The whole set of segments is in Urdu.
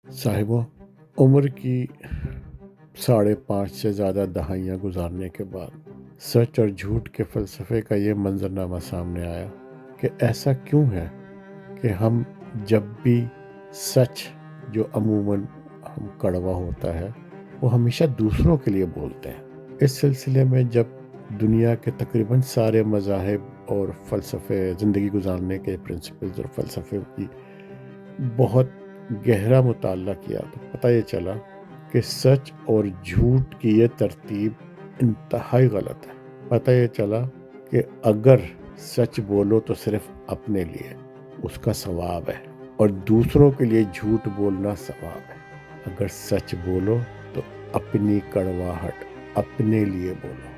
صاحبوں، عمر کی 5.5 سے زیادہ دہائیاں گزارنے کے بعد سچ اور جھوٹ کے فلسفے کا یہ منظرنامہ سامنے آیا کہ ایسا کیوں ہے کہ ہم جب بھی سچ جو عموماً ہم کڑوا ہوتا ہے وہ ہمیشہ دوسروں کے لیے بولتے ہیں۔ اس سلسلے میں جب دنیا کے تقریباً سارے مذاہب اور فلسفے زندگی گزارنے کے پرنسپلز اور فلسفے کی بہت گہرا مطالعہ کیا تو پتہ یہ چلا کہ سچ اور جھوٹ کی یہ ترتیب انتہائی غلط ہے۔ پتہ یہ چلا کہ اگر سچ بولو تو صرف اپنے لیے اس کا ثواب ہے، اور دوسروں کے لیے جھوٹ بولنا ثواب ہے۔ اگر سچ بولو تو اپنی کڑواہٹ اپنے لیے بولو،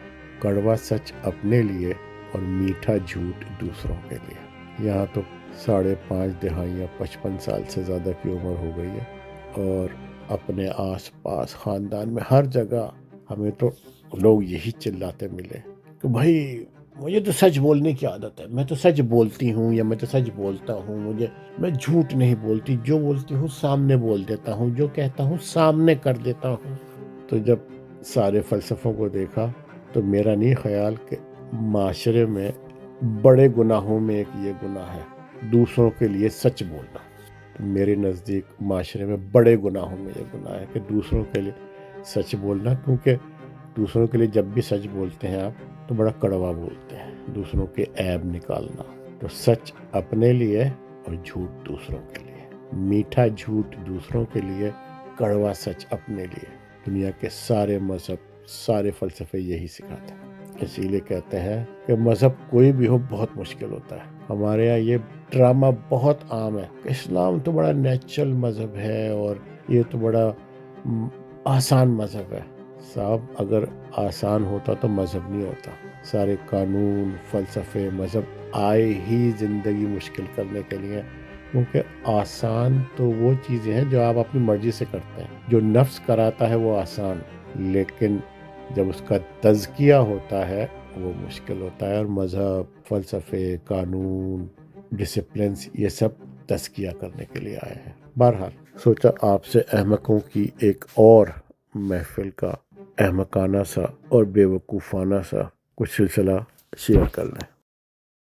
کڑوا سچ اپنے لیے اور میٹھا جھوٹ دوسروں کے لیے۔ یہاں تو 5.5 دہائیاں 55 سال سے زیادہ کی عمر ہو گئی ہے، اور اپنے آس پاس خاندان میں ہر جگہ ہمیں تو لوگ یہی چلاتے ملے کہ بھائی مجھے تو سچ بولنے کی عادت ہے، میں تو سچ بولتی ہوں، یا میں تو سچ بولتا ہوں، میں جھوٹ نہیں بولتی، جو بولتی ہوں سامنے بول دیتا ہوں، جو کہتا ہوں سامنے کر دیتا ہوں۔ تو جب سارے فلسفوں کو دیکھا تو میرا نہیں خیال کہ معاشرے میں بڑے گناہوں میں ایک یہ گناہ ہے، دوسروں کے لیے سچ بولنا۔ میرے نزدیک معاشرے میں بڑے گناہوں میں یہ گناہ ہے کہ دوسروں کے لیے سچ بولنا، کیونکہ دوسروں کے لیے جب بھی سچ بولتے ہیں آپ تو بڑا کڑوا بولتے ہیں، دوسروں کے عیب نکالنا۔ تو سچ اپنے لیے اور جھوٹ دوسروں کے لیے، میٹھا جھوٹ دوسروں کے لیے، کڑوا سچ اپنے لیے۔ دنیا کے سارے مذہب، سارے فلسفے یہی سکھاتے ہیں۔ اسی لیے کہتے ہیں کہ مذہب کوئی بھی ہو بہت مشکل ہوتا ہے۔ ہمارے یہاں یہ ڈرامہ بہت عام ہے کہ اسلام تو بڑا نیچرل مذہب ہے اور یہ تو بڑا آسان مذہب ہے۔ صاحب اگر آسان ہوتا تو مذہب نہیں ہوتا۔ سارے قانون، فلسفے، مذہب آئے ہی زندگی مشکل کرنے کے لیے، کیونکہ آسان تو وہ چیزیں ہیں جو آپ اپنی مرضی سے کرتے ہیں، جو نفس کراتا ہے وہ آسان، لیکن جب اس کا تزکیہ ہوتا ہے وہ مشکل ہوتا ہے۔ اور مذہب، فلسفے، قانون، ڈسپلنس، یہ سب تزکیہ کرنے کے لیے آئے ہیں۔ بہرحال سوچا آپ سے احمقوں کی ایک اور محفل کا احمقانہ سا اور بے وقوفانہ سا کچھ سلسلہ شیئر کر لیں۔